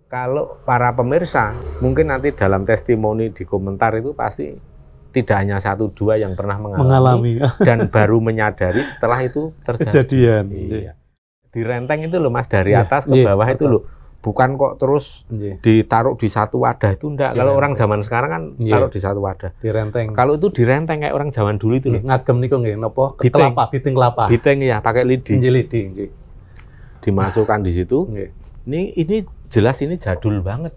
Kalau para pemirsa, mungkin nanti dalam testimoni di komentar itu pasti tidak hanya 1-2 yang pernah mengalami dan baru menyadari setelah itu terjadi. Kejadian. Iya. Di renteng itu loh Mas, dari atas ke bawah itu loh. Bukan kok terus ditaruh di satu wadah itu enggak. Kalau orang zaman sekarang kan taruh di satu wadah. Di renteng. Kalau itu di renteng kayak orang zaman dulu itu loh. Ngagem niku nggih napa? Kelapa, biting kelapa. Biting ya, pakai lidi. Lidi, nggih. Dimasukkan di situ. Ini jelas ini jadul banget.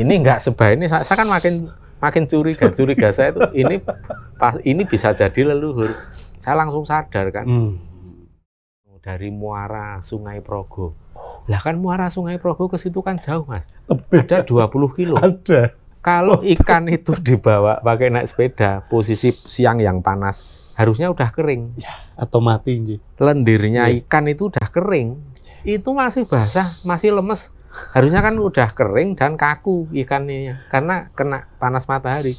Ini enggak sebaik ini. Saya kan makin curiga saya itu ini bisa jadi leluhur. Saya langsung sadar kan. Dari muara Sungai Progo. Lah kan muara Sungai Progo ke situ kan jauh, Mas. Ada 20 kilo. Ada. Kalau ikan itu dibawa pakai naik sepeda, posisi siang yang panas, harusnya udah kering. Ya, atau mati nggih. Lendirnya ikan itu udah kering. Itu masih basah, masih lemes. Harusnya kan udah kering dan kaku ikannya karena kena panas matahari.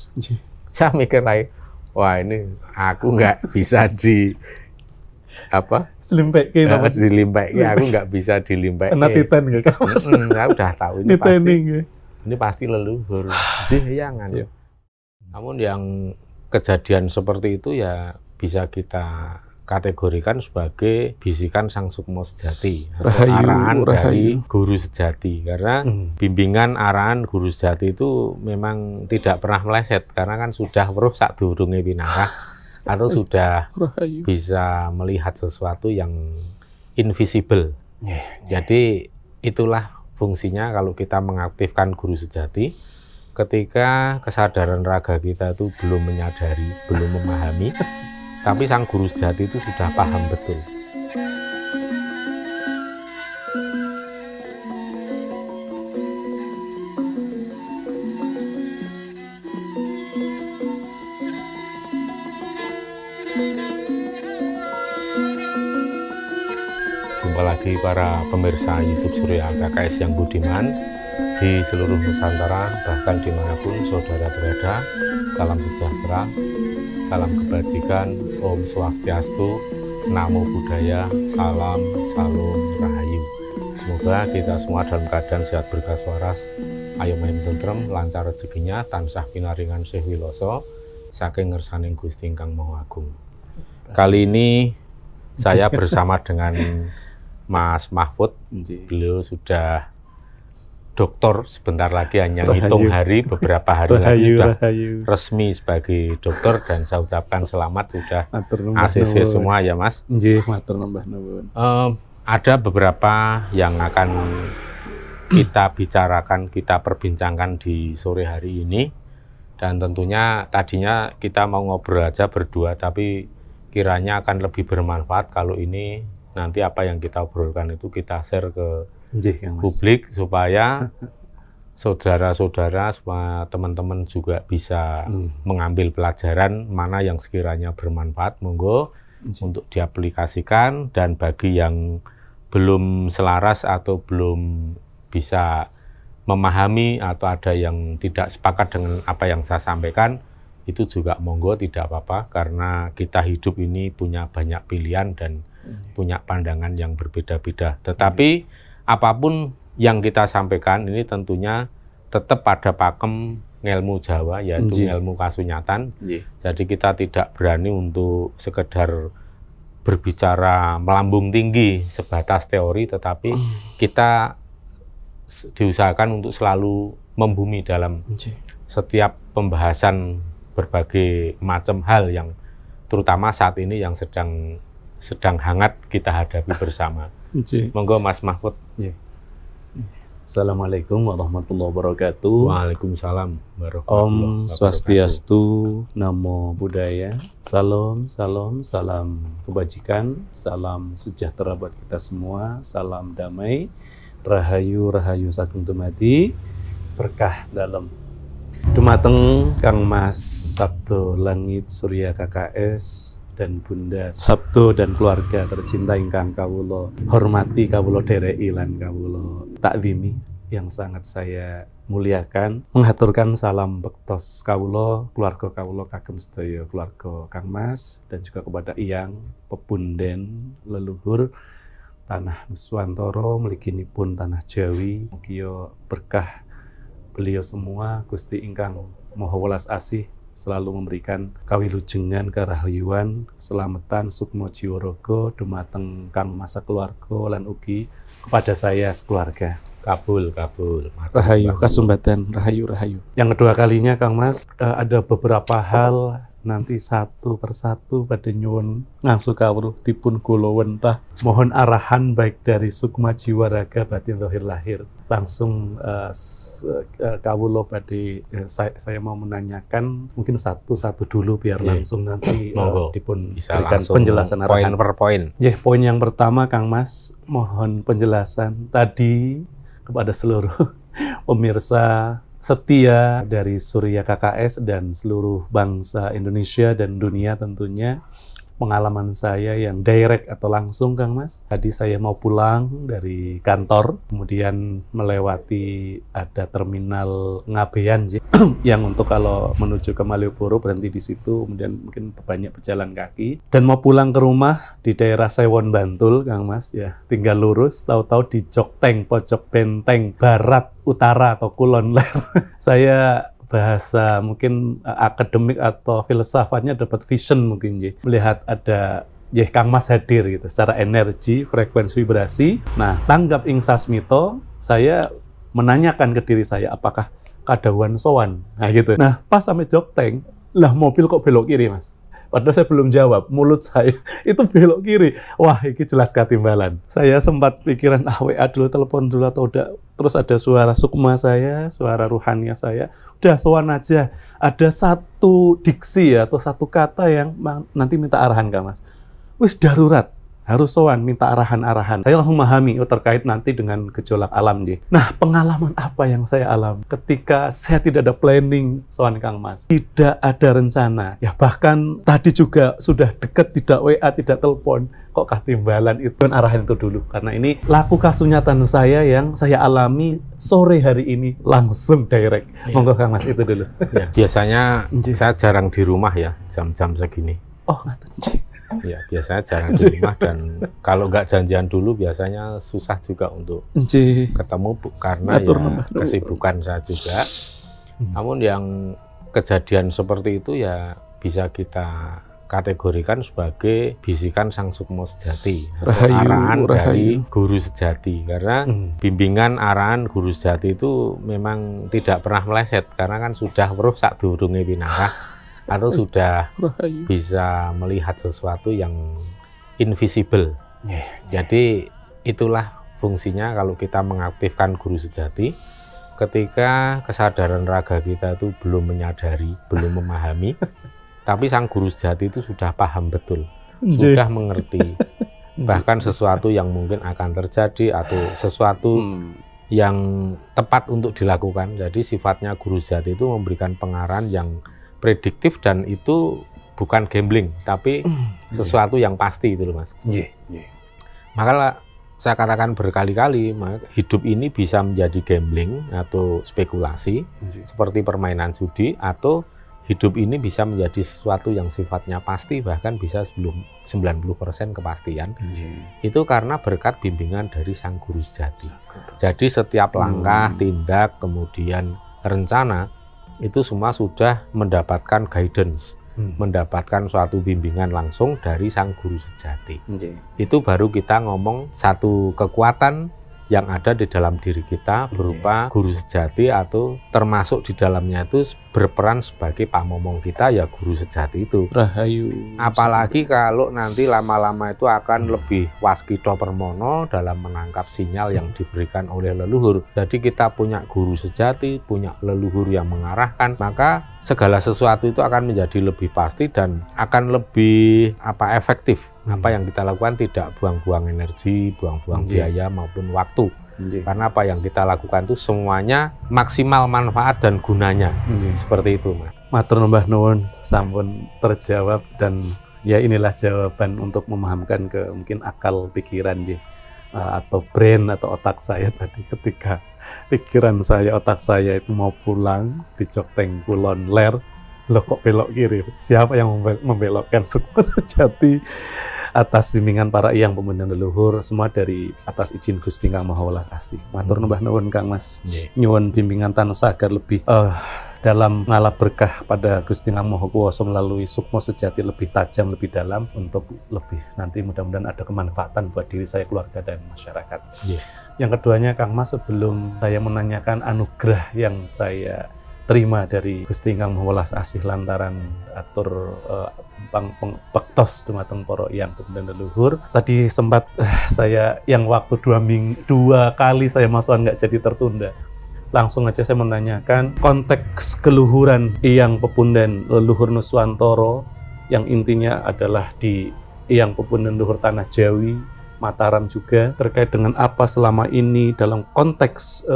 Saya mikir lagi, wah ini aku nggak bisa dilimpek, aku nggak bisa dilimpek. Kena titan nggak? Saya udah tahu ini pasti leluhur. Jangan. Namun yang kejadian seperti itu ya bisa kita kategorikan sebagai bisikan sang sukmo sejati, arahan dari guru sejati. Karena bimbingan arahan guru sejati itu memang tidak pernah meleset, karena kan sudah weruh sak durunge pinarah atau sudah bisa melihat sesuatu yang invisible. Jadi itulah fungsinya kalau kita mengaktifkan guru sejati. Ketika kesadaran raga kita itu belum menyadari, belum memahami, tapi sang guru sejati itu sudah paham betul. Jumpa lagi para pemirsa YouTube Surya KKS yang budiman di seluruh Nusantara, bahkan dimanapun saudara berada. Salam sejahtera, salam kebajikan, Om Swastiastu, Namo Buddhaya, salam, salam, rahayu. Semoga kita semua dalam keadaan sehat berkas waras, ayo main tentrem, lancar rezekinya, tansah pinaringan sih wiloso, saking ngersaning Gusti Ingkang Maha Agung. Kali ini saya bersama dengan Mas Mahfud. Beliau sudah doktor, sebentar lagi hanya hitung hari, beberapa hari lagi sudah resmi sebagai dokter, dan saya ucapkan selamat sudah ACC semua ya Mas. Ada beberapa yang akan kita bicarakan, kita perbincangkan di sore hari ini, dan tentunya tadinya kita mau ngobrol aja berdua, tapi kiranya akan lebih bermanfaat kalau ini nanti apa yang kita obrolkan itu kita share ke publik, supaya saudara-saudara, supaya teman-teman juga bisa mengambil pelajaran mana yang sekiranya bermanfaat, monggo untuk diaplikasikan. Dan bagi yang belum selaras atau belum bisa memahami atau ada yang tidak sepakat dengan apa yang saya sampaikan, itu juga monggo, tidak apa-apa, karena kita hidup ini punya banyak pilihan dan punya pandangan yang berbeda-beda. Tetapi apapun yang kita sampaikan ini tentunya tetap pada pakem ngelmu Jawa, yaitu ngelmu kasunyatan. Jadi kita tidak berani untuk sekedar berbicara melambung tinggi sebatas teori, tetapi kita diusahakan untuk selalu membumi dalam setiap pembahasan berbagai macam hal yang terutama saat ini yang sedang hangat kita hadapi bersama. Monggo Mas Mahfud. Assalamualaikum warahmatullahi wabarakatuh. Waalaikumsalam warahmatullahi wabarakatuh. Om Swastiastu, Namo Buddhaya. Salam, salam, salam kebajikan, salam sejahtera buat kita semua, salam damai, rahayu, rahayu sagung tumati, berkah dalam. Dumateng Kang Mas Sabdo Langit Surya KKS dan Bunda Sabdo dan keluarga tercinta ingkang kawula hormati, kawula dereki lan kawula takwimi yang sangat saya muliakan, mengaturkan salam bektos kawula, keluarga kawula kagem sedaya keluarga Kang Mas, dan juga kepada Iyang, pepunden, leluhur, tanah Nuswantara mliginipun tanah Jawi. Mugi berkah beliau semua Gusti ingkang Maha Welas Asih selalu memberikan kawilujengan, karahayuan, keselamatan, sukma jiwa raga dumateng kang masa keluarga lan ugi kepada saya sekeluarga. Kabul. Rahayu kasumbatan, rahayu. Yang kedua kalinya Kang Mas, ada beberapa hal nanti satu persatu pada nyuwun ngangsu kawruh dipun kula wentah. Mohon arahan baik dari sukma jiwa raga batin zahir lahir. Langsung kawula badhe saya mau menanyakan mungkin satu-satu dulu biar langsung nanti dipun berikan penjelasan arahan poin per poin. Poin yang pertama Kang Mas, mohon penjelasan tadi kepada seluruh pemirsa setia dari Surya KKS dan seluruh bangsa Indonesia dan dunia tentunya. Pengalaman saya yang direct atau langsung Kang Mas. Tadi saya mau pulang dari kantor, kemudian melewati ada terminal Ngabean yang untuk kalau menuju ke Malioboro berhenti di situ, kemudian mungkin banyak berjalan kaki. Dan mau pulang ke rumah di daerah Sewon Bantul Kang Mas, ya tinggal lurus, tahu-tahu di Jokteng, pojok benteng barat utara atau Kulon Ler. Saya bahasa mungkin akademik atau filsafatnya dapat vision mungkin melihat ada Kang Mas hadir gitu secara energi, frekuensi, vibrasi. Nah, tanggap ing sasmito, saya menanyakan ke diri saya apakah kadawan sowan. Nah gitu. Nah, pas sampai Jokteng, lah mobil kok belok kiri, Mas. Padahal saya belum jawab, mulut saya itu belok kiri. Wah, ini jelas ketimbalan. Saya sempat pikiran, WA dulu, telepon dulu atau udah. Terus ada suara sukma saya, suara ruhania saya. Udah, sowan aja. Ada satu diksi ya, atau satu kata yang nanti minta arahan Kang Mas. Wis darurat, harus sowan, minta arahan-arahan. Saya langsung memahami, terkait nanti dengan gejolak alam. Nah, pengalaman apa yang saya alami ketika saya tidak ada planning, sowan Kang Mas. Tidak ada rencana. Ya bahkan tadi juga sudah dekat, tidak WA, tidak telepon. Kok ketimbalan itu arahan itu dulu. Karena ini laku kasunyatan saya yang saya alami sore hari ini langsung direct. Monggo Kang Mas itu dulu. Ya, biasanya saya jarang di rumah ya jam-jam segini. Oh, ngaten. Ya, biasanya jarang di rumah dan kalau nggak janjian dulu biasanya susah juga untuk ketemu karena ya kesibukan saya juga. Namun yang kejadian seperti itu ya bisa kita kategorikan sebagai bisikan sang sukma sejati atau arahan dari guru sejati, karena bimbingan arahan guru sejati itu memang tidak pernah meleset karena kan sudah weruh sak durunge pinangkah atau sudah bisa melihat sesuatu yang invisible. Jadi itulah fungsinya kalau kita mengaktifkan guru sejati ketika kesadaran raga kita itu belum menyadari, belum memahami, tapi sang guru sejati itu sudah paham betul, sudah mengerti bahkan sesuatu yang mungkin akan terjadi atau sesuatu yang tepat untuk dilakukan. Jadi sifatnya guru sejati itu memberikan pengarahan yang prediktif dan itu bukan gambling, tapi sesuatu yang pasti itu loh Mas. Maka saya katakan berkali-kali, hidup ini bisa menjadi gambling atau spekulasi seperti permainan judi, atau hidup ini bisa menjadi sesuatu yang sifatnya pasti, bahkan bisa sebelum 90% kepastian. Itu karena berkat bimbingan dari sang guru sejati. Jadi setiap langkah, tindak, kemudian rencana itu semua sudah mendapatkan guidance, mendapatkan suatu bimbingan langsung dari sang guru sejati. Itu baru kita ngomong satu kekuatan yang ada di dalam diri kita berupa guru sejati, atau termasuk di dalamnya itu berperan sebagai pamomong kita ya guru sejati itu. Rahayu. Apalagi kalau nanti lama-lama itu akan lebih waskito permono dalam menangkap sinyal yang diberikan oleh leluhur. Jadi kita punya guru sejati, punya leluhur yang mengarahkan, maka segala sesuatu itu akan menjadi lebih pasti dan akan lebih efektif. Apa yang kita lakukan tidak buang-buang energi, buang-buang biaya maupun waktu. Karena apa yang kita lakukan itu semuanya maksimal manfaat dan gunanya. Seperti itu, Mas. Matur nuwun nuwun, sampun terjawab, dan ya inilah jawaban untuk memahamkan ke mungkin akal pikiran atau brain atau otak saya tadi ketika pikiran saya, otak saya itu mau pulang di Jokteng Kulon Ler. Loh kok belok kiri? Siapa yang membelokkan Sukma Sejati atas bimbingan para Hyang Pemuda leluhur, semua dari atas izin Gusti Kang Maha Welas Asih. Matur nuwun nuwun Kang Mas. Nyuwun bimbingan tansah agar lebih dalam ngalap berkah pada Gusti Kang Maha Kuwasa melalui Sukma Sejati lebih tajam, lebih dalam, untuk lebih nanti mudah-mudahan ada kemanfaatan buat diri saya, keluarga, dan masyarakat. Yang keduanya Kang Mas, sebelum saya menanyakan anugerah yang saya terima dari Gusti Kang Maha Welas Asih lantaran atur pektos dumateng para Hyang Pemuda leluhur, tadi sempat saya yang waktu 2 kali saya masukan nggak jadi tertunda. Langsung aja saya menanyakan konteks keluhuran Hyang Pepundan leluhur Nuswantara yang intinya adalah di Hyang Pepundan leluhur Tanah Jawi, Mataram juga, terkait dengan apa selama ini dalam konteks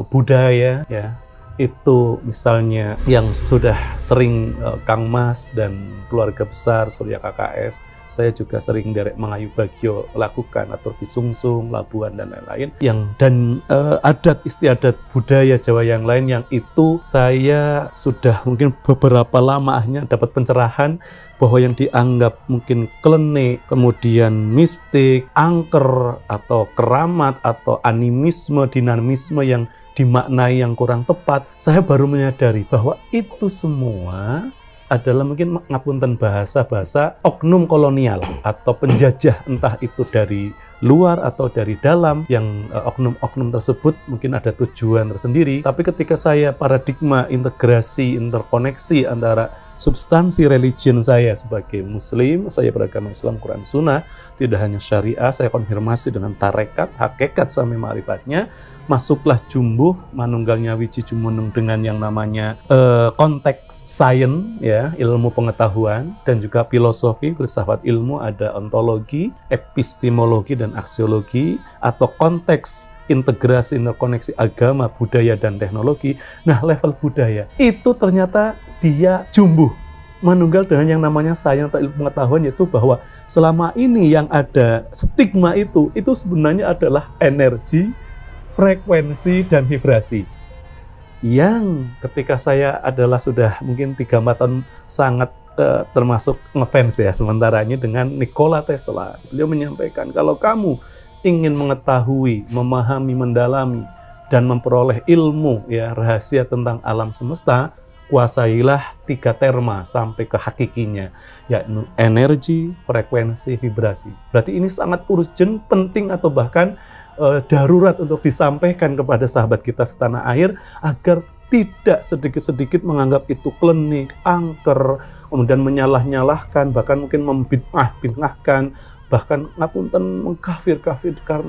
budaya ya. Itu misalnya yang sudah sering Kang Mas dan keluarga besar Surya KKS, saya juga sering derek Mengayu Bagio lakukan, atur Pisungsung, Labuan, dan lain-lain, dan adat istiadat budaya Jawa yang lain yang itu saya sudah mungkin beberapa lama akhirnya dapat pencerahan bahwa yang dianggap mungkin klenik, kemudian mistik, angker, atau keramat, atau animisme, dinamisme yang dimaknai yang kurang tepat, saya baru menyadari bahwa itu semua adalah mungkin ngapunten bahasa-bahasa oknum kolonial atau penjajah, entah itu dari luar atau dari dalam, yang oknum-oknum tersebut mungkin ada tujuan tersendiri. Tapi ketika saya paradigma integrasi, interkoneksi antara substansi religion saya sebagai Muslim, saya beragama Islam, Quran, Sunnah, tidak hanya syariah, saya konfirmasi dengan tarekat, hakikat sampai ma'rifatnya, masuklah jumbuh manunggalnya wiji jumunung dengan yang namanya konteks sains, ya, ilmu pengetahuan, dan juga filosofi, filsafat ilmu, ada ontologi, epistemologi, dan aksiologi, atau konteks integrasi, interkoneksi agama, budaya, dan teknologi. Nah, level budaya itu ternyata dia jumbuh manunggal dengan yang namanya sains atau ilmu pengetahuan, yaitu bahwa selama ini yang ada stigma itu sebenarnya adalah energi, frekuensi, dan vibrasi. Yang ketika saya adalah sudah mungkin 3-4 tahun sangat termasuk ngefans ya sementaranya dengan Nikola Tesla. Beliau menyampaikan kalau kamu ingin mengetahui, memahami, mendalami, dan memperoleh ilmu ya rahasia tentang alam semesta, kuasailah 3 terma sampai ke hakikinya, yakni energi, frekuensi, vibrasi. Berarti ini sangat urgent, penting, atau bahkan darurat untuk disampaikan kepada sahabat kita setanah air agar tidak sedikit-sedikit menganggap itu klenik, angker, kemudian menyalah-nyalahkan, bahkan mungkin membid'ah-bid'ahkan, bahkan ngapunten mengkafir-kafirkan,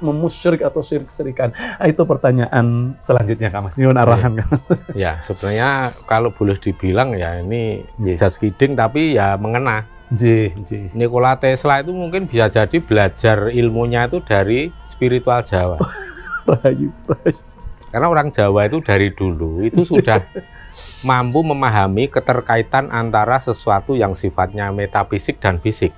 memusyrik atau syirik-syirikan. Itu pertanyaan selanjutnya Kak Mas. Nyuwun arahan Kak Mas. Ya, sebenarnya kalau boleh dibilang ya ini just kidding tapi ya mengena. Nikola Tesla itu mungkin bisa jadi belajar ilmunya itu dari spiritual Jawa. Rahayu. Karena orang Jawa itu dari dulu itu sudah mampu memahami keterkaitan antara sesuatu yang sifatnya metafisik dan fisik.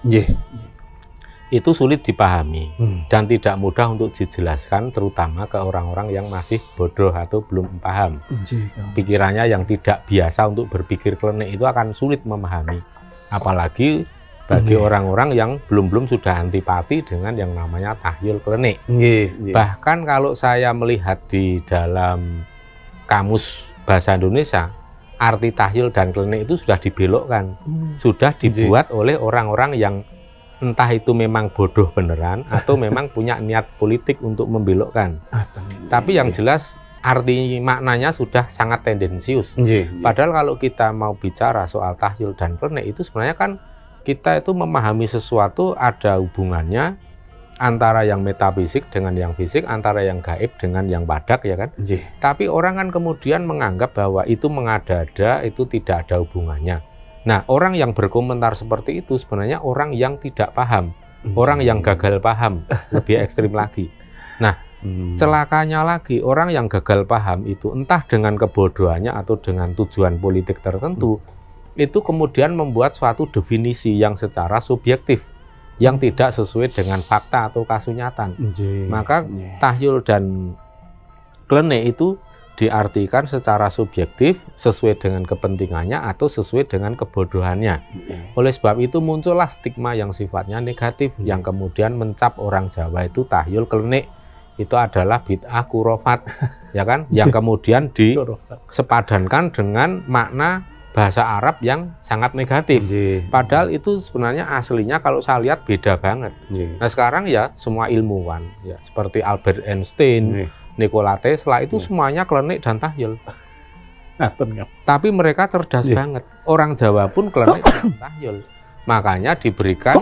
Itu sulit dipahami dan tidak mudah untuk dijelaskan, terutama ke orang-orang yang masih bodoh atau belum paham. Pikirannya yang tidak biasa untuk berpikir klenik itu akan sulit memahami. Apalagi bagi orang-orang yang belum sudah antipati dengan yang namanya tahyul klenik. Bahkan kalau saya melihat di dalam kamus bahasa Indonesia, arti tahyul dan klenik itu sudah dibelokkan, sudah dibuat oleh orang-orang yang entah itu memang bodoh beneran atau memang punya niat politik untuk membelokkan. Tapi yang jelas arti maknanya sudah sangat tendensius. Padahal kalau kita mau bicara soal tahyul dan klenik itu sebenarnya kan kita itu memahami sesuatu ada hubungannya antara yang metafisik dengan yang fisik, antara yang gaib dengan yang padak, ya kan? Tapi orang kan kemudian menganggap bahwa itu mengada-ada, itu tidak ada hubungannya. Nah, orang yang berkomentar seperti itu sebenarnya orang yang tidak paham, orang yang gagal paham, lebih ekstrim lagi. Nah, celakanya lagi orang yang gagal paham itu entah dengan kebodohannya atau dengan tujuan politik tertentu, itu kemudian membuat suatu definisi yang secara subjektif, yang tidak sesuai dengan fakta atau kasunyatan. Maka tahyul dan klenik itu diartikan secara subjektif sesuai dengan kepentingannya atau sesuai dengan kebodohannya. Oleh sebab itu muncullah stigma yang sifatnya negatif yang kemudian mencap orang Jawa itu tahyul klenik itu adalah bid'ah khurafat, ya kan? Yang kemudian disepadankan dengan makna bahasa Arab yang sangat negatif. Padahal itu sebenarnya aslinya kalau saya lihat beda banget. Nah sekarang ya semua ilmuwan ya seperti Albert Einstein, Nikola Tesla itu semuanya klenik dan tahyul. Tapi mereka cerdas banget. Orang Jawa pun klenik dan tahyul. Makanya diberikan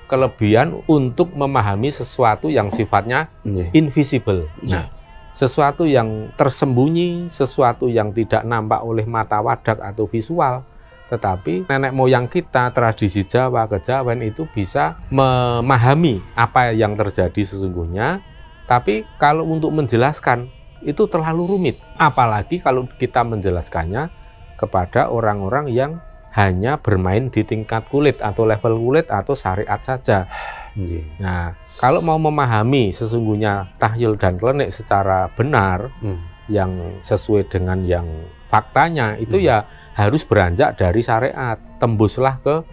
kelebihan untuk memahami sesuatu yang sifatnya invisible. Nah, sesuatu yang tersembunyi, sesuatu yang tidak nampak oleh mata wadak atau visual. Tetapi nenek moyang kita, tradisi Jawa, kejawen itu bisa memahami apa yang terjadi sesungguhnya. Tapi kalau untuk menjelaskan itu terlalu rumit. Apalagi kalau kita menjelaskannya kepada orang-orang yang hanya bermain di tingkat kulit atau level kulit atau syariat saja. Nah, kalau mau memahami sesungguhnya tahyul dan klenik secara benar, yang sesuai dengan yang faktanya, itu ya harus beranjak dari syariat. Tembuslah ke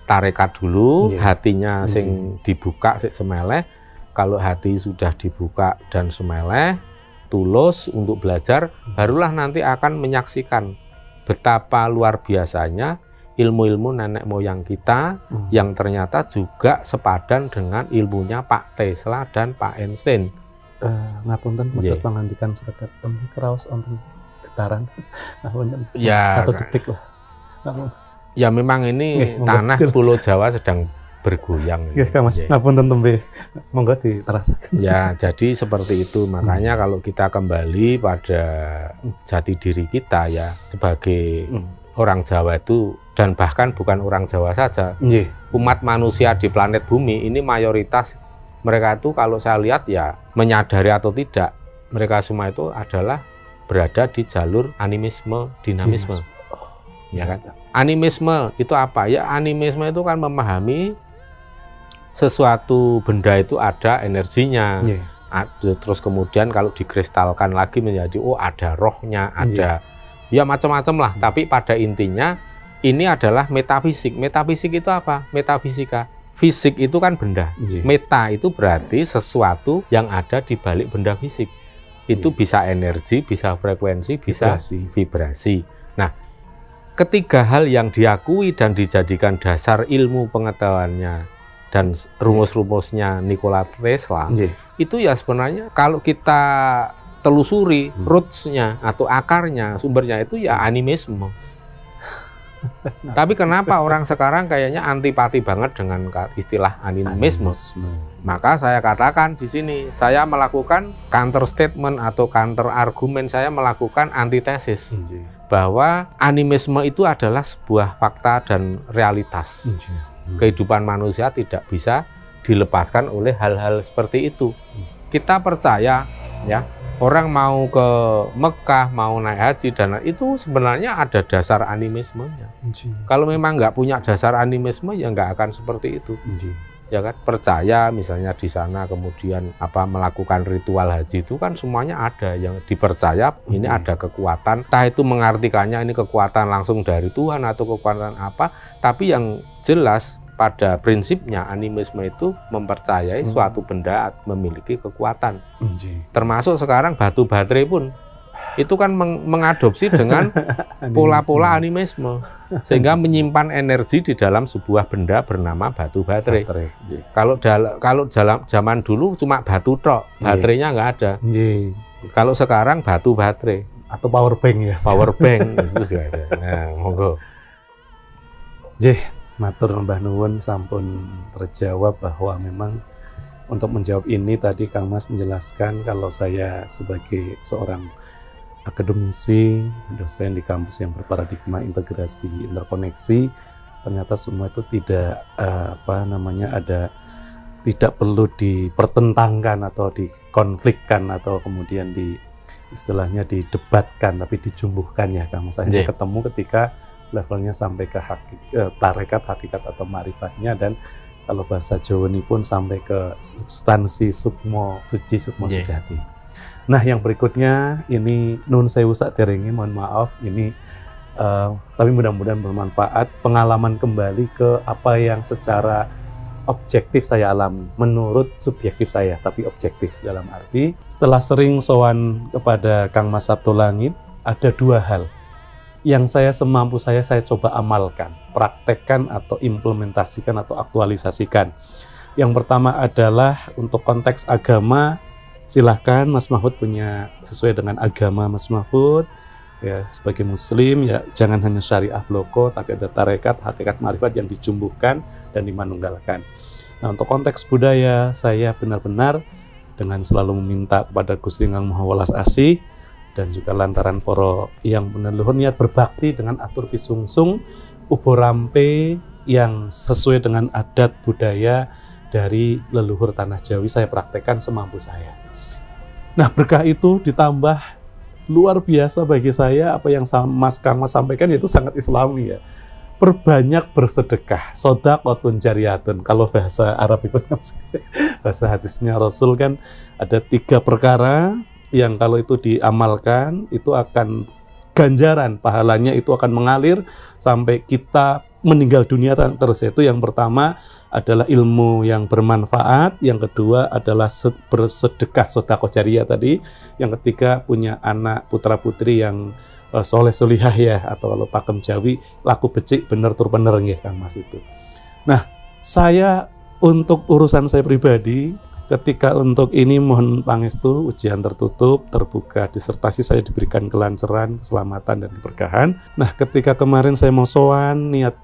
tarekat dulu, hatinya sing dibuka sing semeleh. Kalau hati sudah dibuka dan semeleh, tulus untuk belajar, barulah nanti akan menyaksikan betapa luar biasanya ilmu-ilmu nenek moyang kita yang ternyata juga sepadan dengan ilmunya Pak Tesla dan Pak Einstein. Ngapunten mboten pangandikan sekedap tembe kraos wonten getaran. Ngapunten. Ya, 1 detik lah. Ya memang ini tanah Pulau Jawa sedang bergoyang. Nggih, Kang Mas. Ngapunten tembe. Monggo diterasaken. Ya, jadi seperti itu. Makanya kalau kita kembali pada jati diri kita ya sebagai orang Jawa itu, dan bahkan bukan orang Jawa saja, umat manusia di planet bumi ini mayoritas mereka itu kalau saya lihat ya menyadari atau tidak, mereka semua itu adalah berada di jalur animisme, dinamisme. Ya kan? Animisme itu apa? Ya animisme itu kan memahami sesuatu benda itu ada energinya, terus kemudian kalau dikristalkan lagi menjadi ada rohnya, ada ya macam-macam lah. Tapi pada intinya ini adalah metafisik. Metafisik itu apa? Metafisika. Fisik itu kan benda. Meta itu berarti sesuatu yang ada di balik benda fisik. Itu bisa energi, bisa frekuensi, bisa vibrasi. Nah, ketiga hal yang diakui dan dijadikan dasar ilmu pengetahuannya dan rumus-rumusnya Nikola Tesla, itu ya sebenarnya kalau kita telusuri roots-nya atau akarnya, sumbernya itu ya animisme. Tapi kenapa orang sekarang kayaknya antipati banget dengan istilah animisme? Maka saya katakan di sini, saya melakukan counter statement atau counter argumen, saya melakukan antitesis bahwa animisme itu adalah sebuah fakta dan realitas. Kehidupan manusia tidak bisa dilepaskan oleh hal-hal seperti itu. Kita percaya ya, orang mau ke Mekah, mau naik haji dan itu sebenarnya ada dasar animismenya. Kalau memang nggak punya dasar animisme ya nggak akan seperti itu. Ya kan, percaya misalnya di sana kemudian melakukan ritual haji itu kan semuanya ada yang dipercaya ini ada kekuatan, entah itu mengartikannya ini kekuatan langsung dari Tuhan atau kekuatan apa, tapi yang jelas pada prinsipnya animisme itu mempercayai suatu benda memiliki kekuatan. Termasuk sekarang batu baterai pun itu kan mengadopsi dengan pola-pola animisme sehingga menyimpan energi di dalam sebuah benda bernama batu baterai. Kalau dalam zaman dulu cuma batu tok, baterainya nggak ada. Kalau sekarang batu baterai atau power bank ya. Power bank itu sudah ada. Nah, monggo. Matur Mbah Nuwun sampun terjawab bahwa memang untuk menjawab ini tadi Kang Mas menjelaskan kalau saya sebagai seorang akademisi, dosen di kampus yang berparadigma integrasi interkoneksi, ternyata semua itu tidak tidak perlu dipertentangkan atau dikonflikkan atau kemudian istilahnya didebatkan, tapi dijumbuhkan ya Kang Mas. Akhirnya ketemu ketika levelnya sampai ke tarekat, hakikat atau marifatnya, dan kalau bahasa Jawa ini pun sampai ke substansi sukmo suci, sukmo sejati. Nah, yang berikutnya ini nun sewu saderenge, mohon maaf ini tapi mudah-mudahan bermanfaat, pengalaman kembali ke apa yang secara objektif saya alami, menurut subjektif saya, tapi objektif dalam arti setelah sering sowan kepada Kang Mas Sabtu Langit, ada dua hal yang saya semampu saya coba amalkan, praktekkan atau implementasikan atau aktualisasikan. Yang pertama adalah untuk konteks agama, silahkan Mas Mahfud punya sesuai dengan agama Mas Mahfud. Ya, sebagai muslim ya jangan hanya syariah bloko, tapi ada tarekat, hakikat ma'rifat yang dijumbuhkan dan dimanunggalkan. Nah, untuk konteks budaya saya benar-benar dengan selalu meminta kepada Gusti Kang Maha Welas Asih dan juga lantaran poro yang leluhur niat berbakti dengan atur pisungsung ubo rampe yang sesuai dengan adat budaya dari leluhur tanah Jawi, saya praktekkan semampu saya. Nah, berkah itu ditambah luar biasa bagi saya, apa yang Mas Kang Mas sampaikan itu sangat islami ya. Perbanyak bersedekah, sodaqotun jariyatun. Kalau bahasa Arab itu bahasa hadisnya Rasul kan ada 3 perkara yang kalau itu diamalkan itu akan ganjaran, pahalanya itu akan mengalir sampai kita meninggal dunia terus. Itu yang pertama adalah ilmu yang bermanfaat, yang kedua adalah bersedekah, sedekah jariyah tadi, yang ketiga punya anak putra putri yang soleh solihah ya, atau kalau pakem Jawi laku becik bener tur bener nggih Kang Mas itu. Nah, saya untuk urusan saya pribadi ketika untuk ini mohon pangestu, ujian tertutup, terbuka, disertasi saya diberikan kelancaran, keselamatan dan keberkahan. Nah, ketika kemarin saya mau sowan, niat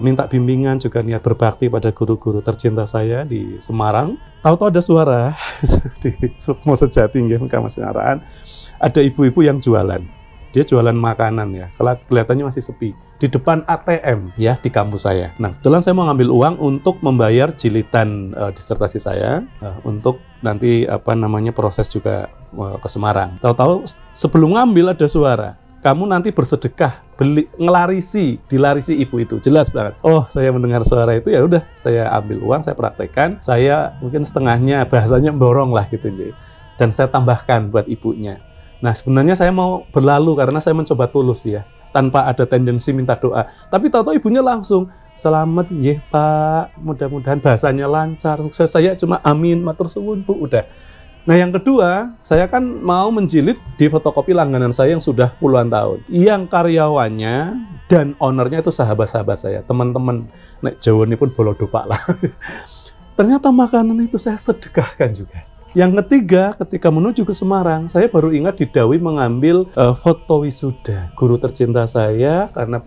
minta bimbingan, juga niat berbakti pada guru-guru tercinta saya di Semarang. Tahu-tahu ada suara di Sukmo Sejati nggih Kang Mas Nyaraan, ada ibu-ibu yang jualan. Dia jualan makanan ya, kelihatannya masih sepi di depan ATM ya di kampus saya. Nah, kebetulan saya mau ngambil uang untuk membayar jilitan disertasi saya untuk nanti proses juga ke Semarang. Tahu-tahu sebelum ngambil ada suara, kamu nanti bersedekah, dilarisi ibu itu, jelas banget. Oh, saya mendengar suara itu, ya udah, saya ambil uang, saya praktekkan, saya mungkin setengahnya bahasanya borong lah gitu, dan saya tambahkan buat ibunya. Nah, sebenarnya saya mau berlalu karena saya mencoba tulus ya, tanpa ada tendensi minta doa. Tapi tahu-tahu ibunya langsung, selamat nggih Pak, mudah-mudahan bahasanya lancar. Saya cuma amin, matur suwun Bu, udah. Nah, yang kedua, saya kan mau menjilid di fotokopi langganan saya yang sudah puluhan tahun. Yang karyawannya dan ownernya itu sahabat-sahabat saya, teman-teman. Nek Jawa ini pun bolo dopak lah. Ternyata makanan itu saya sedekahkan juga. Yang ketiga, ketika menuju ke Semarang, saya baru ingat didhawuhi mengambil foto wisuda guru tercinta saya, karena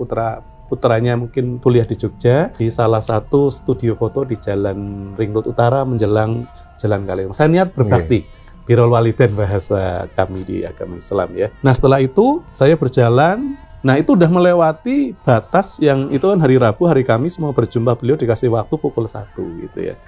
putranya mungkin kuliah di Jogja, di salah satu studio foto di Jalan Ring Road Utara menjelang Jalan Kaliurang. Saya niat berbakti, birrul walidain bahasa kami di agama Islam ya. Nah, setelah itu saya berjalan. Nah, itu udah melewati batas yang itu kan hari Rabu, hari Kamis mau berjumpa beliau dikasih waktu pukul 1 gitu ya.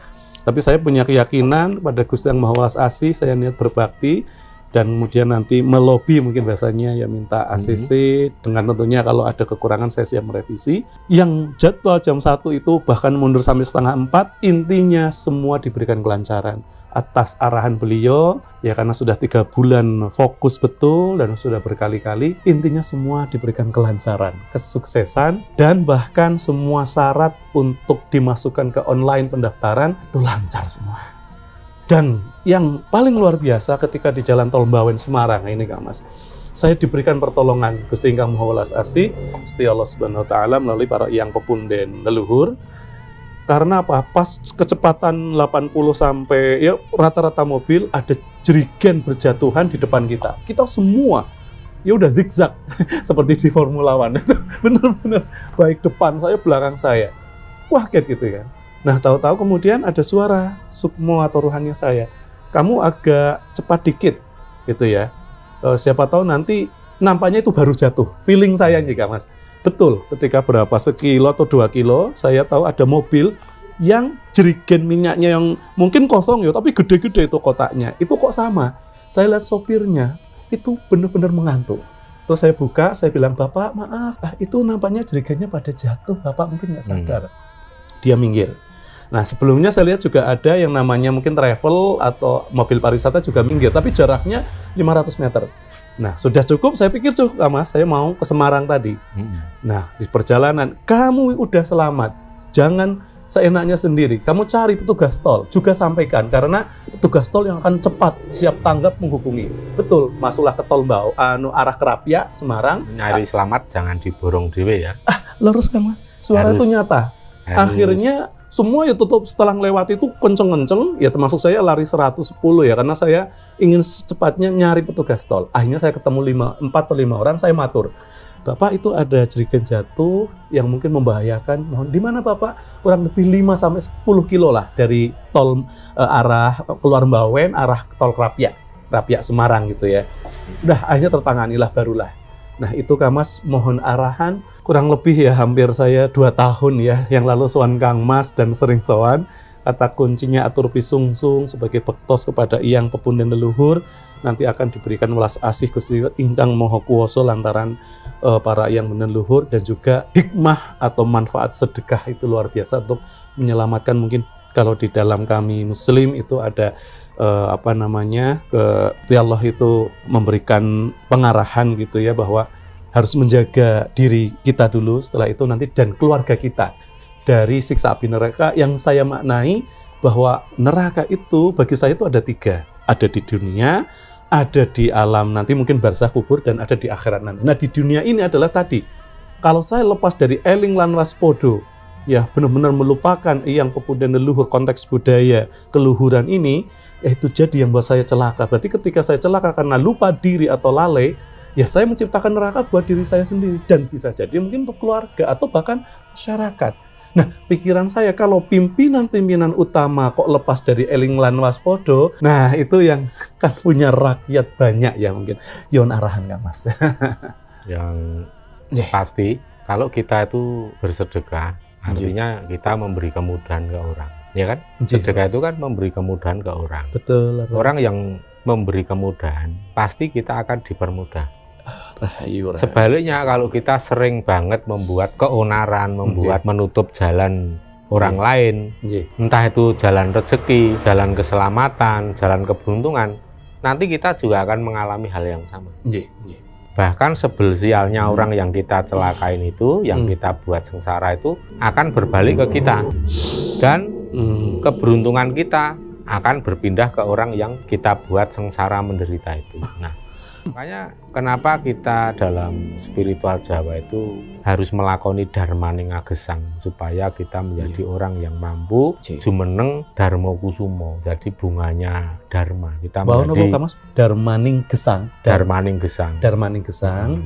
Tapi saya punya keyakinan pada Gusti Yang Maha Welas Asih, saya niat berbakti dan kemudian nanti melobi mungkin bahasanya ya, minta ACC dengan tentunya kalau ada kekurangan saya siap merevisi. Yang jadwal jam 1 itu bahkan mundur sampai setengah 4, intinya semua diberikan kelancaran atas arahan beliau ya, karena sudah 3 bulan fokus betul dan sudah berkali-kali, intinya semua diberikan kelancaran, kesuksesan, dan bahkan semua syarat untuk dimasukkan ke online pendaftaran itu lancar semua. Dan yang paling luar biasa ketika di Jalan Tol Bawen Semarang ini Kang Mas, saya diberikan pertolongan Gusti Kang Maha Welas Asih, Gusti Allah Subhanahu wa taala melalui para yang pepunden leluhur. Karena apa? Pas kecepatan 80 sampai ya rata-rata mobil ada jerigen berjatuhan di depan kita. Kita semua ya udah zigzag seperti di Formula One. Bener-bener baik depan saya, belakang saya. Wah, kayak gitu kan. Nah, tahu-tahu kemudian ada suara sukmo atau ruhannya saya. Kamu agak cepat dikit gitu ya. Siapa tahu nanti nampaknya itu baru jatuh. Feeling saya nih Kak Mas. Betul, ketika berapa sekilo atau 2 kilo, saya tahu ada mobil yang jerigen minyaknya yang mungkin kosong ya, tapi gede-gede itu kotaknya. Itu kok sama? Saya lihat sopirnya, itu benar-benar mengantuk. Terus saya buka, saya bilang, Bapak maaf, itu nampaknya jerigennya pada jatuh, Bapak mungkin nggak sadar. Dia minggir. Nah, sebelumnya saya lihat juga ada yang namanya mungkin travel atau mobil pariwisata juga minggir, tapi jaraknya 500 meter. Nah, sudah cukup, saya pikir cukup, Mas. Saya mau ke Semarang tadi. Nah, di perjalanan, kamu udah selamat. Jangan seenaknya sendiri. Kamu cari petugas tol, juga sampaikan. Karena petugas tol yang akan cepat, siap tanggap menghubungi. Betul, masuklah ke tol arah Krapia, Semarang. Nyari selamat, jangan diborong dewe ya. Lurus kan, Mas? Suara itu nyata. Akhirnya, semua ya tutup setelah lewat itu kenceng-kenceng, ya termasuk saya lari 110 ya, karena saya ingin secepatnya nyari petugas tol. Akhirnya saya ketemu 4 atau 5 orang, saya matur. Bapak, itu ada jerigen jatuh yang mungkin membahayakan. Mohon, di mana Bapak? Kurang lebih 5-10 kilo lah dari tol arah keluar Bawen, arah tol Krapia Semarang gitu ya. Udah, akhirnya tertanganilah barulah. Nah, itu Kang Mas, mohon arahan. Kurang lebih ya hampir saya 2 tahun ya yang lalu sowan Kang Mas dan sering sowan. Kata kuncinya atur pisungsung sebagai bektos kepada Iyang Pepunden leluhur, nanti akan diberikan welas asih Gusti Ingkang Maha Kuwasa lantaran para Iyang Pepunden leluhur, dan juga hikmah atau manfaat sedekah itu luar biasa untuk menyelamatkan. Mungkin kalau di dalam kami Muslim itu ada Allah itu memberikan pengarahan gitu ya, bahwa harus menjaga diri kita dulu, setelah itu nanti dan keluarga kita dari siksa api neraka. Yang saya maknai bahwa neraka itu bagi saya itu ada 3. Ada di dunia, ada di alam nanti mungkin barzah kubur, dan ada di akhirat nanti. Nah, di dunia ini adalah tadi, kalau saya lepas dari eling lan waspodo, ya benar-benar melupakan Iyang Pepunden leluhur, konteks budaya keluhuran ini, itu jadi yang buat saya celaka. Berarti ketika saya celaka karena lupa diri atau lalai, ya saya menciptakan neraka buat diri saya sendiri, dan bisa jadi mungkin untuk keluarga atau bahkan masyarakat. Nah, pikiran saya kalau pimpinan-pimpinan utama kok lepas dari eling lan waspodo, nah itu yang kan punya rakyat banyak ya mungkin. Yon arahan Kang Mas. Yang pasti kalau kita itu bersedekah, artinya kita memberi kemudahan ke orang, ya kan? Sedekah itu kan memberi kemudahan ke orang. Betul. Orang yang memberi kemudahan, pasti kita akan dipermudah. Rahayu. Sebaliknya kalau kita sering banget membuat keonaran, menutup jalan orang lain, entah itu jalan rezeki, jalan keselamatan, jalan keberuntungan, nanti kita juga akan mengalami hal yang sama. Bahkan sebel sialnya orang yang kita celakain itu, yang kita buat sengsara itu akan berbalik ke kita, dan keberuntungan kita akan berpindah ke orang yang kita buat sengsara menderita itu. Nah, makanya kenapa kita dalam spiritual Jawa itu harus melakoni dharmaning agesang, supaya kita menjadi orang yang mampu jumeneng dharma kusumo, jadi bunganya dharma. Kita menjadi dharmaning gesang.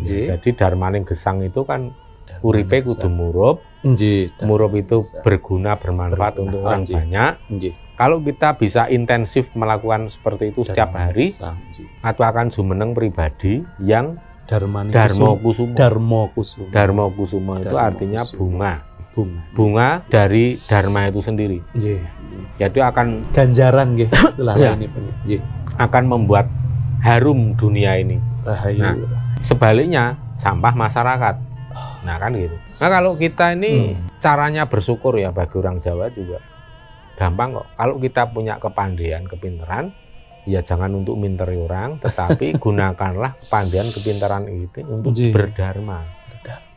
Jadi dharmaning gesang itu kan uripe kudu murup. Murup itu berguna, bermanfaat untuk orang banyak. Kalau kita bisa intensif melakukan seperti itu setiap hari, atau akan jumeneng pribadi yang Dharma Kusumo itu artinya bunga dari Dharma itu sendiri. Jadi akan ganjaran istilahnya ini. Akan membuat harum dunia ini. Nah, sebaliknya sampah masyarakat. Nah kan gitu. Nah kalau kita ini caranya bersyukur ya, bagi orang Jawa juga gampang kok. Kalau kita punya kepandaian, kepintaran, ya jangan untuk minteri orang, tetapi gunakanlah kepandaian, kepintaran itu untuk berdharma,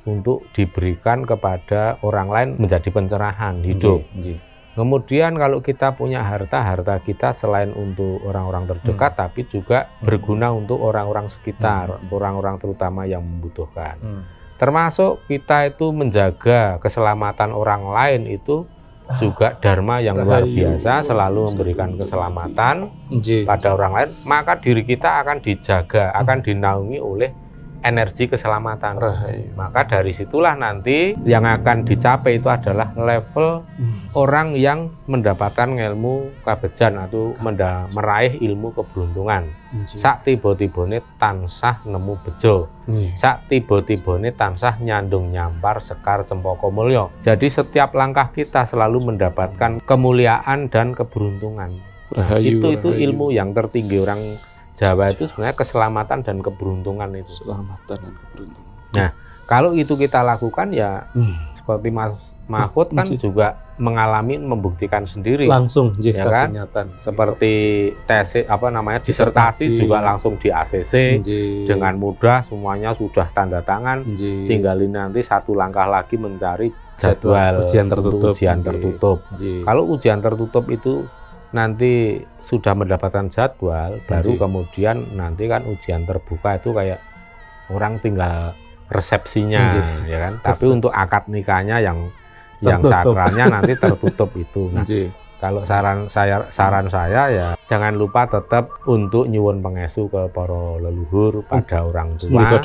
untuk diberikan kepada orang lain menjadi pencerahan hidup. Kemudian kalau kita punya harta kita selain untuk orang-orang terdekat, tapi juga berguna untuk orang-orang sekitar, orang-orang terutama yang membutuhkan. Termasuk kita itu menjaga keselamatan orang lain itu juga dharma yang luar biasa, selalu memberikan keselamatan pada orang lain, maka diri kita akan dijaga, akan dinaungi oleh energi keselamatan. Maka dari situlah nanti yang akan dicapai itu adalah level orang yang mendapatkan ilmu kabejan atau meraih ilmu keberuntungan. Sak tiba-tibane tansah nemu bejo. Sak tiba-tibane tansah nyandung nyampar sekar cempaka mulya. Jadi setiap langkah kita selalu mendapatkan kemuliaan dan keberuntungan. Itu ilmu yang tertinggi orang Jawa itu sebenarnya keselamatan dan keberuntungan itu. Keselamatan dan keberuntungan. Nah, kalau itu kita lakukan ya seperti Mas Mahfud kan juga mengalami, membuktikan sendiri langsung ya kan, seperti tesis disertasi juga langsung di ACC dengan mudah, semuanya sudah tanda tangan, tinggalin nanti satu langkah lagi mencari jadwal ujian tertutup. Kalau ujian tertutup itu nanti sudah mendapatkan jadwal, baru kemudian nanti kan ujian terbuka itu kayak orang tinggal resepsinya ya kan, tapi untuk akad nikahnya yang sakralnya nanti tertutup itu. Nah, kalau saran saya ya jangan lupa tetap untuk nyuwun pengesu ke para leluhur pada orang tua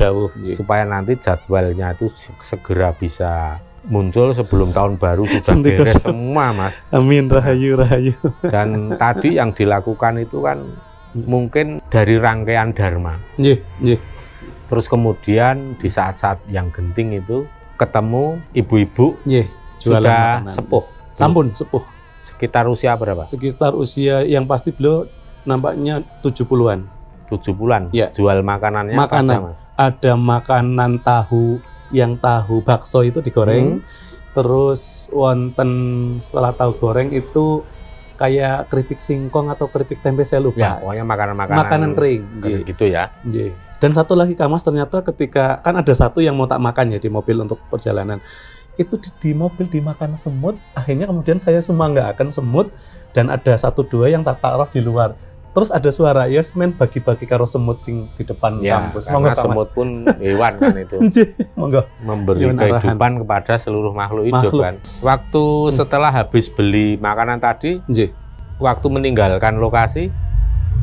supaya nanti jadwalnya itu segera bisa muncul sebelum tahun baru sudah beres semua, Mas. Amin, rahayu. Dan tadi yang dilakukan itu kan mungkin dari rangkaian dharma. Terus kemudian di saat-saat yang genting itu ketemu ibu-ibu sudah sepuh. Sampun sepuh. Sekitar usia berapa? Sekitar usia yang pasti beliau nampaknya 70-an. 70-an. Ya. Jual makanannya apa aja, Mas? Ada makanan tahu, yang tahu bakso itu digoreng. Terus wonten setelah tahu goreng itu kayak keripik singkong atau keripik tempe, saya lupa. Ya, pokoknya makanan kering gitu ya. Dan satu lagi Kak Mas, ternyata ketika kan ada satu yang mau tak makan ya di mobil untuk perjalanan. Itu di mobil dimakan semut, akhirnya kemudian saya akan semut, dan ada 1-2 yang tak taruh di luar. Terus ada suara, yes men bagi-bagi karo semut sing di depan kampus. Karena semut pun hewan kan itu. Memberi kehidupan kepada seluruh makhluk hidup kan. Waktu setelah habis beli makanan tadi, waktu meninggalkan lokasi,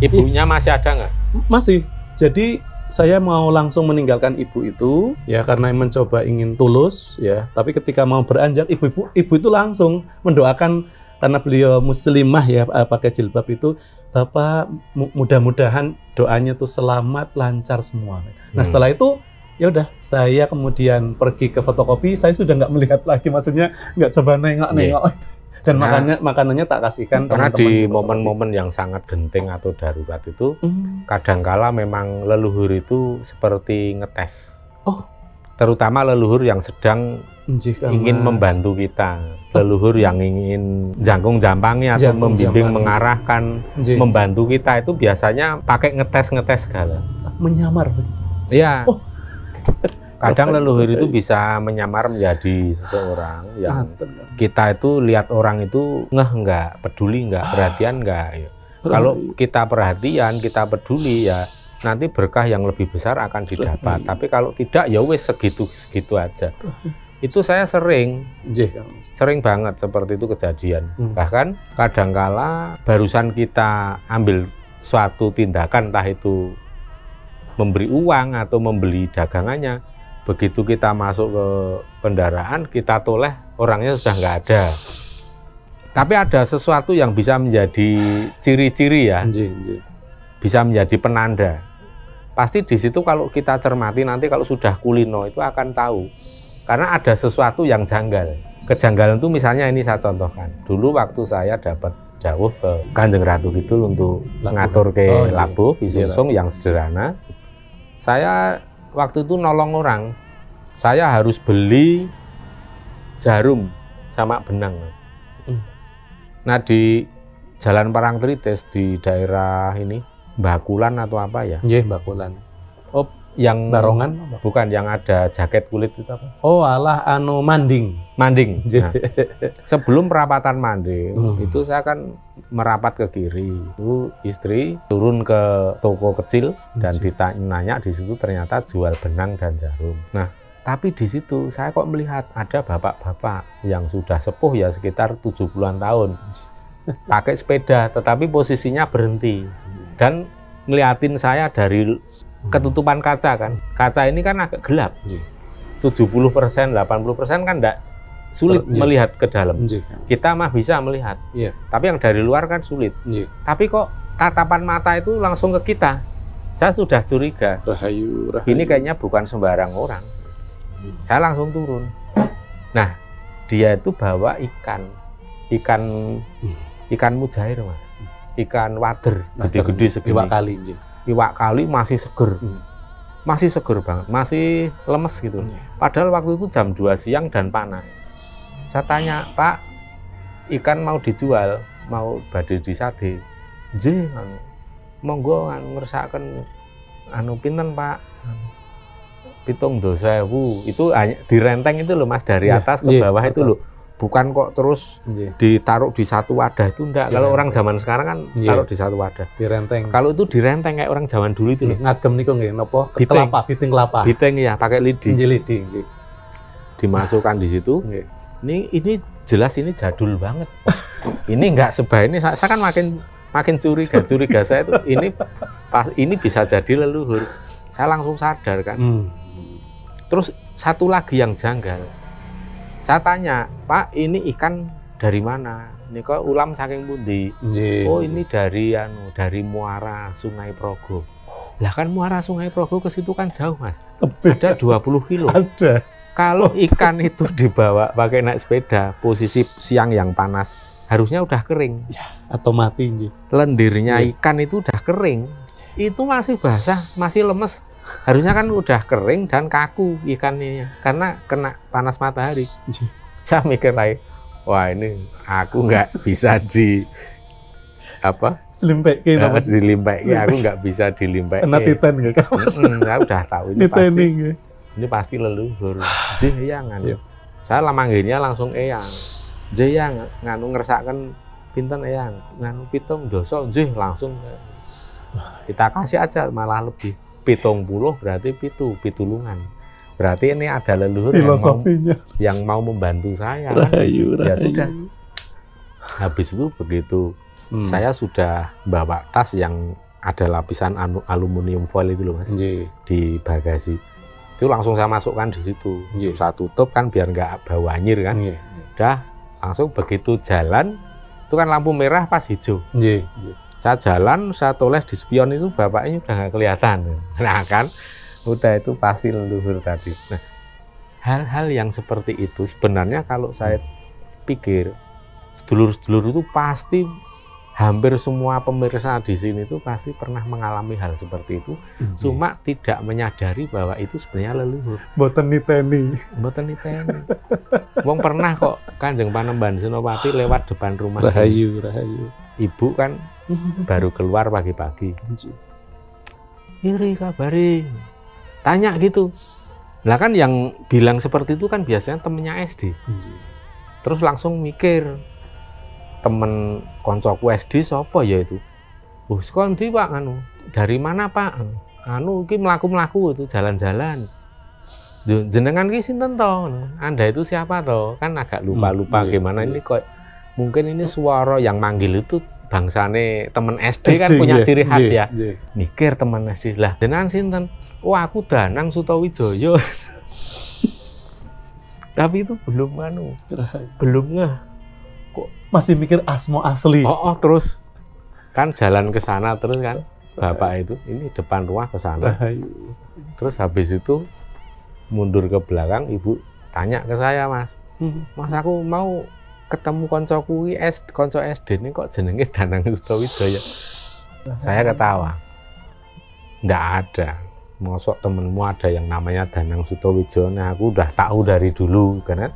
ibunya masih ada nggak? Masih. Jadi saya mau langsung meninggalkan ibu itu ya karena mencoba ingin tulus ya, tapi ketika mau beranjak ibu itu langsung mendoakan karena beliau muslimah ya, pakai jilbab itu, Bapak mudah-mudahan doanya tuh selamat lancar semua. Nah setelah itu ya udah saya kemudian pergi ke fotokopi, saya sudah nggak melihat lagi, maksudnya nggak coba nengok dan makanannya tak kasihkan karena di momen-momen yang sangat genting atau darurat itu kadangkala memang leluhur itu seperti ngetes, terutama leluhur yang sedang ingin membantu kita, leluhur yang ingin jangkung jampangi atau membimbing mengarahkan, membantu kita itu biasanya pakai ngetes segala, menyamar iya. Kadang leluhur itu bisa menyamar menjadi seseorang yang kita itu lihat orang itu enggak, peduli enggak, perhatian enggak ya. Kalau kita perhatian, kita peduli ya nanti berkah yang lebih besar akan didapat. Tapi kalau tidak ya wes segitu aja. Itu saya sering banget seperti itu kejadian. Bahkan kadangkala barusan kita ambil suatu tindakan, entah itu memberi uang atau membeli dagangannya, begitu kita masuk ke kendaraan, kita toleh, orangnya sudah nggak ada. Tapi ada sesuatu yang bisa menjadi ciri-ciri ya, bisa menjadi penanda. Pasti di situ kalau kita cermati nanti kalau sudah kulino itu akan tahu. Karena ada sesuatu yang janggal. Kejanggalan itu misalnya ini saya contohkan. Dulu waktu saya dapat jauh ke Kanjeng Ratu Kidul untuk ngatur ke labuh Bisungsung yang sederhana, saya waktu itu nolong orang, saya harus beli jarum sama benang. Nah di Jalan Parangtritis di daerah ini, Bakulan atau apa ya? Bakulan. Oh, yang Barongan? Bukan, yang ada jaket kulit itu apa? Oh alah, Manding. Manding. Nah, sebelum perapatan Manding, itu saya kan merapat ke kiri. Itu istri turun ke toko kecil dan ditanya di situ ternyata jual benang dan jarum. Nah, tapi di situ saya kok melihat ada bapak-bapak yang sudah sepuh ya sekitar 70-an tahun. Pakai sepeda, tetapi posisinya berhenti dan ngeliatin saya dari ketutupan kaca kan. Kaca ini kan agak gelap. 70%, 80% kan enggak sulit melihat ke dalam. Kita mah bisa melihat. Tapi yang dari luar kan sulit. Tapi kok tatapan mata itu langsung ke kita. Saya sudah curiga. Rahayu. Ini kayaknya bukan sembarang orang. Saya langsung turun. Nah, dia itu bawa ikan mujair, Mas. Ikan wader, gede-gede segini. Iwak kali. Iwak kali masih seger. masih seger banget, masih lemes gitu. Padahal waktu itu jam 2 siang dan panas. Saya tanya, Pak, ikan mau dijual, mau badhe disade? Nggih, monggo ngersakaken pinten Pak? 7.000. Itu hanya direnteng itu loh Mas, dari atas ke bawah itu loh. Bukan kok terus ditaruh di satu wadah, itu enggak. Kalau orang zaman sekarang kan taruh di satu wadah. Direnteng. Kalau itu direnteng kayak orang zaman dulu itu loh. Ngagem niku nggih napa? Kelapa, biting kelapa. Biting ya, pakai lidi. Lidi, dimasukkan di situ. Ini jelas ini jadul banget. Ini enggak sebaya ini. Saya kan makin curiga saya itu ini bisa jadi leluhur. Saya langsung sadar kan. Terus satu lagi yang janggal. Saya tanya, Pak, ini ikan dari mana? Ini kok ulam saking pundi? Oh, ini dari muara Sungai Progo. Lah kan muara Sungai Progo ke situ kan jauh, Mas. Ada 20 kilo. Ada. Kalau ikan itu dibawa pakai naik sepeda, posisi siang yang panas, harusnya udah kering. Ya, atau mati. Lendirnya ikan itu udah kering. Itu masih basah, masih lemes. Harusnya kan udah kering dan kaku ikannya karena kena panas matahari. Saya mikir lagi, wah ini aku nggak bisa dilimpek, aku nggak bisa dilimpek. Kena titan nggak? Saya udah tahu ini pasti leluhur. Eyang saya lamangginnya langsung eyang. Eyang nganu ngersaken pinten eyang, nganu 7.000 langsung kita kasih aja malah lebih. 70 berarti pitulungan. Berarti ini ada leluhur yang mau membantu saya. Rahayu. Ya sudah. Habis itu begitu saya sudah bawa tas yang ada lapisan aluminium foil itu loh Mas, di bagasi. Itu langsung saya masukkan di situ. Saya tutup kan biar nggak bau anyir kan. Udah langsung begitu jalan itu kan lampu merah pas hijau. Saya jalan, saya toleh di spion itu bapaknya udah nggak kelihatan. Nah kan, udah itu pasti leluhur tadi. Nah, hal-hal yang seperti itu sebenarnya kalau saya pikir, sedulur-sedulur itu pasti hampir semua pemirsa di sini itu pasti pernah mengalami hal seperti itu. Cuma tidak menyadari bahwa itu sebenarnya leluhur. Mboten niteni. Wong pernah kok Kanjeng Panembahan Senopati lewat depan rumah. Rahayu. Ibu kan baru keluar pagi-pagi. Iri kabari. Tanya gitu. Lah kan yang bilang seperti itu kan biasanya temennya SD. Terus langsung mikir, temen koncoku SD sapa ya itu? Kondi Pak anu. Dari mana Pak? Anu iki mlaku-mlaku itu jalan-jalan. Jenengan ki sinten to? Anda itu siapa to? Kan agak lupa-lupa gimana ini kok mungkin ini suara yang manggil itu bangsane temen SD kan punya ciri khas ya. Mikir temen SD lah. Jenengan sinten? Oh aku Danang Sutawijaya. Tapi itu belum ngeh. Kok masih mikir asmo asli? Terus kan jalan ke sana terus kan bapak itu ini depan rumah ke sana. Terus habis itu mundur ke belakang, ibu tanya ke saya, Mas. Mas aku mau ketemu koncoku konco SD ini kok jenenge Danang Sutawijaya. Saya ketawa. Nggak ada. Mosok temenmu ada yang namanya Danang Sutawijaya. Nah, aku udah tahu dari dulu kan.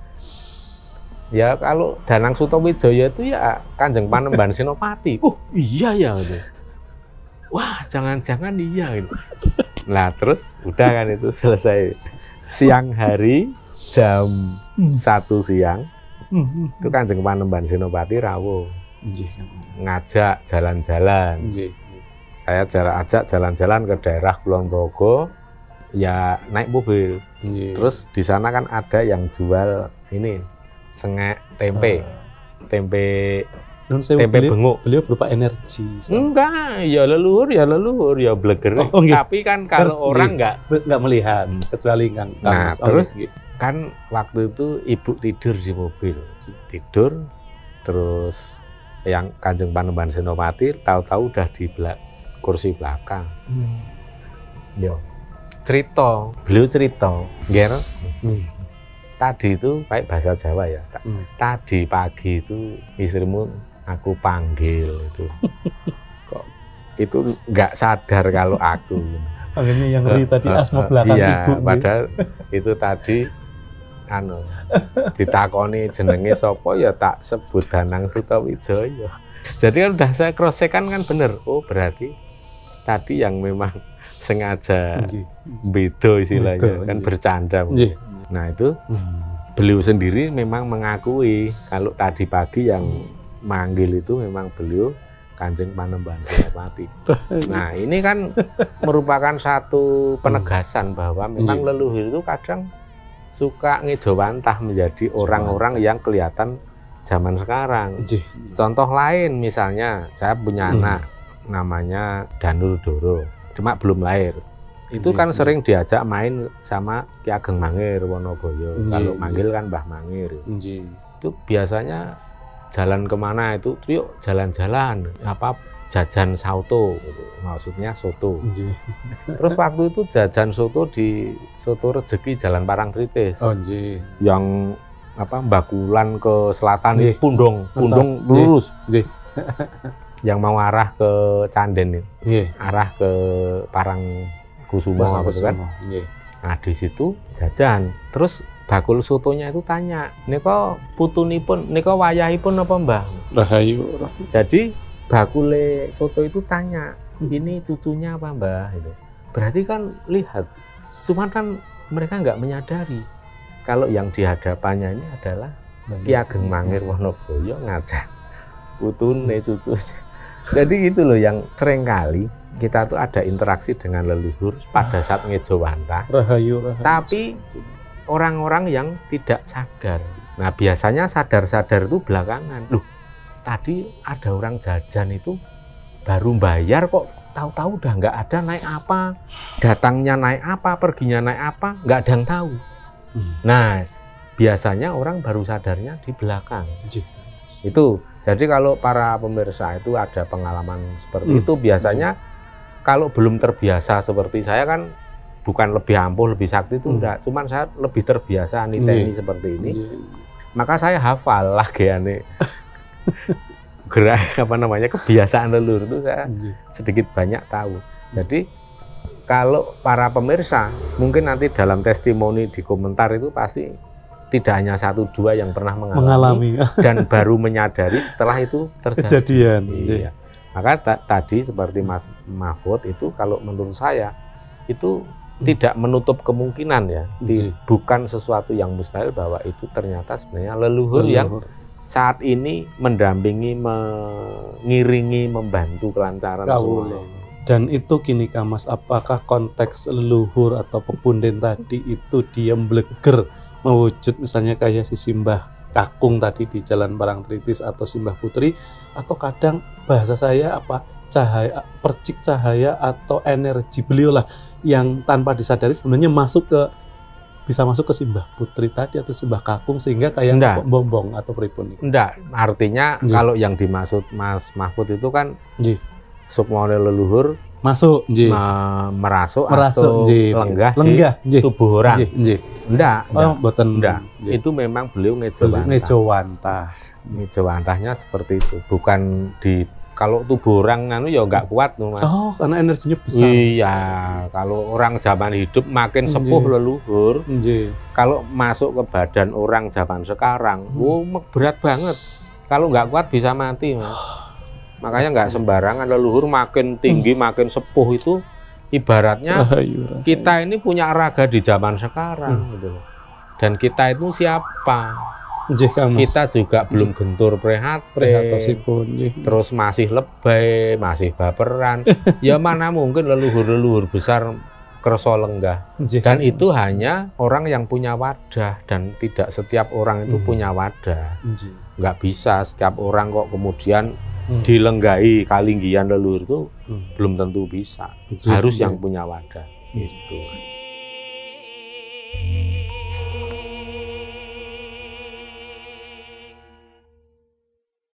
Ya kalau Danang Sutawijaya itu ya Kanjeng Panembahan Senopati. Iya ya gitu. Wah, jangan-jangan iya gitu. Nah, terus udah kan itu selesai. Siang hari jam 1 siang itu Kanjeng Panembahan Senopati rawuh. Ngajak jalan-jalan. Saya ajak jalan-jalan ke daerah Kulon Progo. Ya naik mobil. Terus di sana kan ada yang jual ini sengek tempe. Tempe benguk. Beliau berupa energi. Enggak, ya leluhur ya bleger. Tapi kan kalau orang nggak melihat kecuali kan. Nah, terus kan waktu itu ibu tidur di mobil. Tidur terus yang Kanjeng Panembahan Senopati tahu-tahu udah di kursi belakang. Beliau cerita, Ger. Tadi itu kayak bahasa Jawa ya. Tadi pagi itu istrimu aku panggil itu. Kok itu nggak sadar kalau aku. Makanya yang ngeri tadi asma belakang iya, ibu. padahal itu tadi ditakoni jenenge sapa ya tak sebut Danang Sutawijaya. Jadi kan udah saya cross check kan bener. Oh, berarti tadi yang memang sengaja beda istilahnya kan bercanda. Nah, itu beliau sendiri memang mengakui kalau tadi pagi yang manggil itu memang beliau Kanjeng Panembahan Senopati. Nah, ini kan merupakan satu penegasan bahwa memang leluhur itu kadang suka ngejawantah menjadi orang-orang yang kelihatan zaman sekarang. Contoh lain misalnya, saya punya anak namanya Danur Doro, cuma belum lahir. Itu kan sering diajak main sama Ki Ageng Mangir Wonoboyo. Kalau manggil kan Mbah Mangir. Itu biasanya jalan kemana itu, yuk jalan-jalan, apa jajan soto, maksudnya soto. Terus waktu itu jajan soto di Soto Rezeki Jalan Parangtritis. Yang apa Bakulan ke selatan itu Pundong lurus. Yang mau arah ke Canden itu, arah ke Parangkusumo apa itu kan. Nah, di situ jajan. Terus bakul sotonya itu tanya, "Nika putunipun, nika wayahipun apa, Mbah?" Rahayu. Jadi bakule soto itu tanya, "Ini cucunya apa, Mbah?" Itu. Berarti kan lihat, cuman kan mereka nggak menyadari kalau yang di hadapannya ini adalah Ki Ageng Mangir Wonoboyo ngajak putune cucunya. Jadi gitu loh yang seringkali kita tuh ada interaksi dengan leluhur pada saat ngejawantah. Rahayu. Tapi orang-orang yang tidak sadar. Nah, biasanya sadar-sadar itu belakangan. Loh, tadi ada orang jajan itu baru bayar kok tahu-tahu udah nggak ada, naik apa, datangnya naik apa, perginya naik apa, nggak ada yang tahu. Nah, biasanya orang baru sadarnya di belakang. Itu. Jadi kalau para pemirsa itu ada pengalaman seperti itu, biasanya kalau belum terbiasa seperti saya kan bukan lebih ampuh, lebih sakti itu enggak, cuman saya lebih terbiasa niteni seperti ini. Maka saya hafal lah gayane. Gerak apa namanya kebiasaan leluhur itu saya sedikit banyak tahu. Jadi kalau para pemirsa mungkin nanti dalam testimoni di komentar itu pasti tidak hanya 1-2 yang pernah mengalami dan baru menyadari setelah itu terjadi. Kejadian. Iya. Maka tadi seperti Mas Mahfud itu kalau menurut saya itu tidak menutup kemungkinan ya, bukan sesuatu yang mustahil bahwa itu ternyata sebenarnya leluhur yang saat ini mendampingi, mengiringi, membantu kelancaran semua. Dan itu gini Kak Mas, apakah konteks leluhur atau pepunden tadi itu dia bleger mewujud misalnya kayak si Simbah Kakung tadi di Jalan Parangtritis atau Simbah Putri, atau kadang bahasa saya apa cahaya, percik cahaya atau energi beliau lah yang tanpa disadari sebenarnya bisa masuk ke Simbah Putri tadi atau Simbah Kakung sehingga kayak bombong atau pripun. Enggak, artinya kalau yang dimaksud Mas Mahfud itu kan sukmane leluhur masuk merasuk atau lenggah di tubuh orang. Enggak. Itu memang beliau ngejawantah. Ngejawantahnya seperti itu, bukan di kalau tubuh orang ya nggak kuat tuh Mas. Oh, karena energinya besar. Iya, kalau orang zaman hidup makin sepuh leluhur. Kalau masuk ke badan orang zaman sekarang, berat banget. Kalau nggak kuat bisa mati, Mas. Makanya nggak sembarangan leluhur makin tinggi, makin sepuh itu ibaratnya kita ini punya raga di zaman sekarang gitu. Dan kita itu siapa? Kita juga belum gentur prihatin, terus masih lebay, masih baperan. Ya mana mungkin leluhur-leluhur besar kerso lenggah. Dan itu hanya orang yang punya wadah, dan tidak setiap orang itu punya wadah. Nggak bisa setiap orang kok kemudian dilenggahi kalinggihan leluhur itu belum tentu bisa. Harus yang punya wadah gitu.